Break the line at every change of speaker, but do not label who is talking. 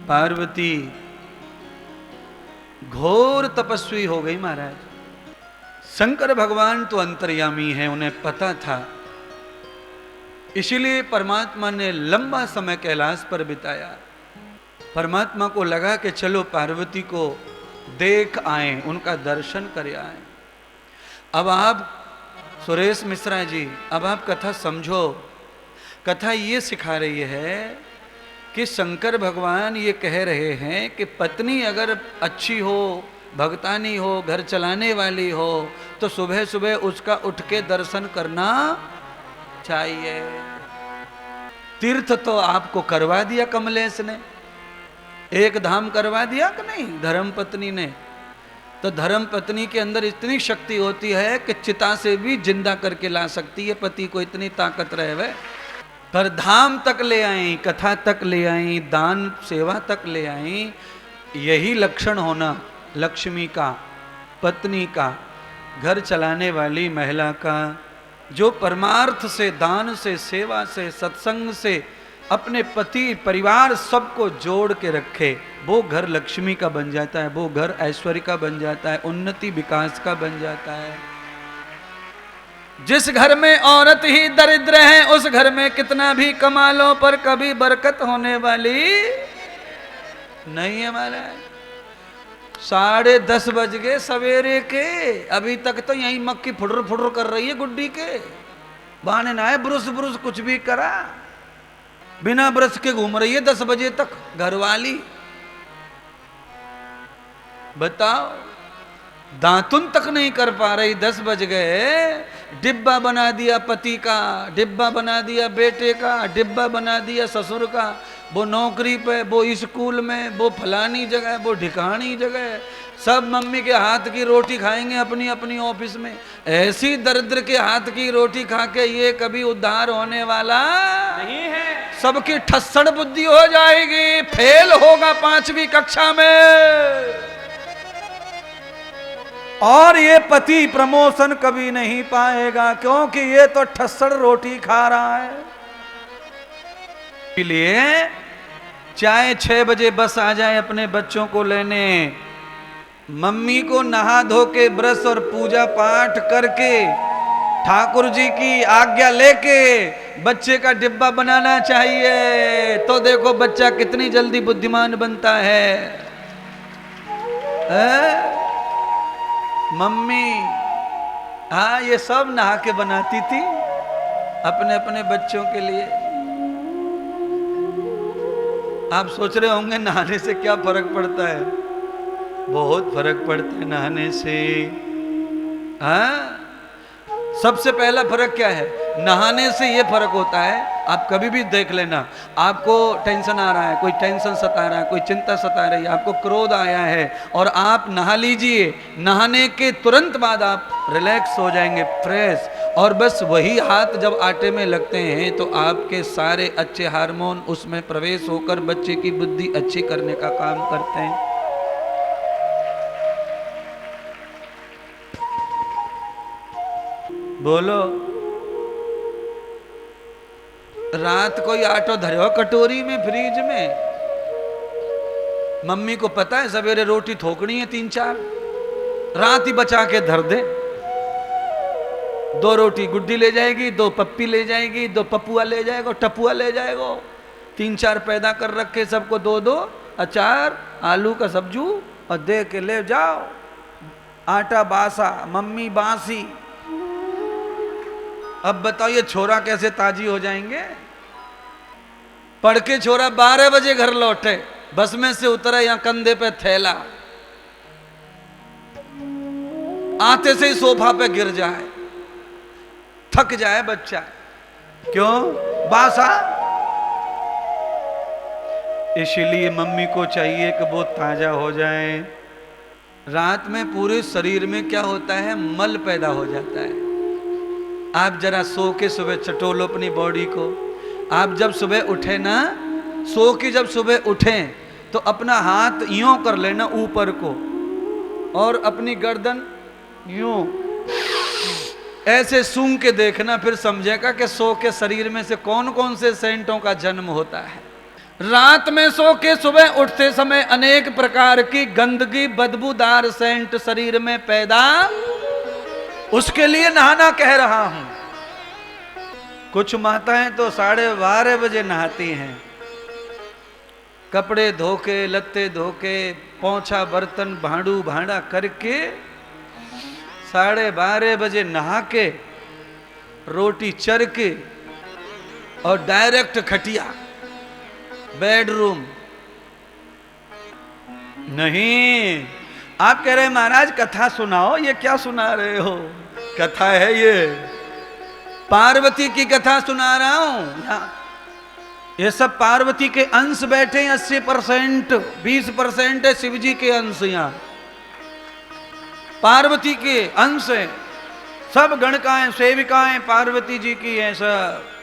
पार्वती घोर तपस्वी हो गई महाराज। शंकर भगवान तो अंतर्यामी है, उन्हें पता था, इसीलिए परमात्मा ने लंबा समय कैलाश पर बिताया। परमात्मा को लगा कि चलो पार्वती को देख आए, उनका दर्शन कर आए। अब आप सुरेश मिश्रा जी, अब आप कथा समझो। कथा ये सिखा रही है कि शंकर भगवान ये कह रहे हैं कि पत्नी अगर अच्छी हो, भगतानी हो, घर चलाने वाली हो, तो सुबह सुबह उसका उठ के दर्शन करना चाहिए। तीर्थ तो आपको करवा दिया कमलेश ने, एक धाम करवा दिया कि नहीं धर्म पत्नी ने। तो धर्म पत्नी के अंदर इतनी शक्ति होती है कि चिता से भी जिंदा करके ला सकती है, पति को इतनी ताकत रहे वह। पर धाम तक ले आई, कथा तक ले आई, दान सेवा तक ले आई। यही लक्षण होना लक्ष्मी का, पत्नी का, घर चलाने वाली महिला का, जो परमार्थ से, दान से, सेवा से, सत्संग से अपने पति परिवार सबको जोड़ के रखे, वो घर लक्ष्मी का बन जाता है, वो घर ऐश्वर्य का बन जाता है, उन्नति विकास का बन जाता है। जिस घर में औरत ही दरिद्र है, उस घर में कितना भी कमा लो पर कभी बरकत होने वाली नहीं है महाराज। 10:30 बज गए सवेरे के, अभी तक तो यही मक्की फुटर फुटर कर रही है गुड्डी के। बहाने ना है ब्रुश ब्रुश कुछ भी करा, बिना ब्रश के घूम रही है 10 बजे तक घरवाली। बताओ, दातुन तक नहीं कर पा रही, 10 बज गए। डिब्बा बना दिया पति का, डिब्बा बना दिया बेटे का, डिब्बा बना दिया ससुर का, वो नौकरी पे, वो स्कूल में, वो फलानी जगह, वो ढिकानी जगह, सब मम्मी के हाथ की रोटी खाएंगे अपनी अपनी ऑफिस में। ऐसी दरिद्र के हाथ की रोटी खा के ये कभी उद्धार होने वाला नहीं है। सबकी ठस्सड़ बुद्धि हो जाएगी, फेल होगा 5वीं कक्षा में, और ये पति प्रमोशन कभी नहीं पाएगा, क्योंकि ये तो ठस्सड़ रोटी खा रहा है। इसलिए चाहे 6 बजे बस आ जाए अपने बच्चों को लेने, मम्मी को नहा धो के ब्रश और पूजा पाठ करके ठाकुर जी की आज्ञा लेके बच्चे का डिब्बा बनाना चाहिए। तो देखो बच्चा कितनी जल्दी बुद्धिमान बनता है। मम्मी, हाँ, ये सब नहा के बनाती थी अपने अपने बच्चों के लिए। आप सोच रहे होंगे नहाने से क्या फर्क पड़ता है। बहुत फर्क पड़ता है नहाने से। हाँ, सबसे पहला फर्क क्या है, नहाने से ये फर्क होता है, आप कभी भी देख लेना, आपको टेंशन आ रहा है, कोई टेंशन सता रहा है, कोई चिंता सता रही है, आपको क्रोध आया है, और आप नहा लीजिए, नहाने के तुरंत बाद आप रिलैक्स हो जाएंगे, फ्रेश। और बस वही हाथ जब आटे में लगते हैं तो आपके सारे अच्छे हार्मोन उसमें प्रवेश होकर बच्चे की बुद्धि अच्छी करने का काम करते हैं। बोलो, रात को ही आटो धरो कटोरी में फ्रिज में, मम्मी को पता है सवेरे रोटी थोकनी है 3-4, रात ही बचा के धर दे। 2 रोटी गुड्डी ले जाएगी, 2 पप्पी ले जाएगी, 2 पपुआ ले जाएगा, टपुआ ले जाएगा, 3-4 पैदा कर रखे, सबको 2-2 अचार, आलू का सब्जू और दे के ले जाओ। आटा बासा, मम्मी बासी। अब बताओ ये छोरा कैसे ताजी हो जाएंगे। पढ़ के छोरा 12 बजे घर लौटे, बस में से उतरा, या कंधे पे थैला, आते से ही सोफा पे गिर जाए, थक जाए बच्चा। क्यों? बासा। इसलिए मम्मी को चाहिए कि वो ताजा हो जाए। रात में पूरे शरीर में क्या होता है, मल पैदा हो जाता है। आप जरा सो के सुबह चटोलो अपनी बॉडी को। आप जब सुबह उठे ना, सो के जब सुबह उठें तो अपना हाथ यूं कर लेना ऊपर को, और अपनी गर्दन यूं ऐसे सूंघ के देखना, फिर समझेगा कि सो के शरीर में से कौन कौन से सेंटों का जन्म होता है। रात में सो के सुबह उठते समय अनेक प्रकार की गंदगी बदबूदार सेंट शरीर में पैदा, उसके लिए नहाना कह रहा हूं। कुछ माताएं तो 12:30 बजे नहाती हैं, कपड़े धोके लत्ते धोके पोंछा बर्तन भांडू भांडा करके 12:30 बजे नहा के रोटी चर के और डायरेक्ट खटिया बेडरूम। नहीं, आप कह रहे हैं महाराज कथा सुनाओ, ये क्या सुना रहे हो? कथा है ये, पार्वती की कथा सुना रहा हूं। ये सब पार्वती के अंश बैठे हैं 80%, 20% है शिव जी के अंश। यहां पार्वती के अंश है, सब गणकाएं सेविकाएं पार्वती जी की हैं सब।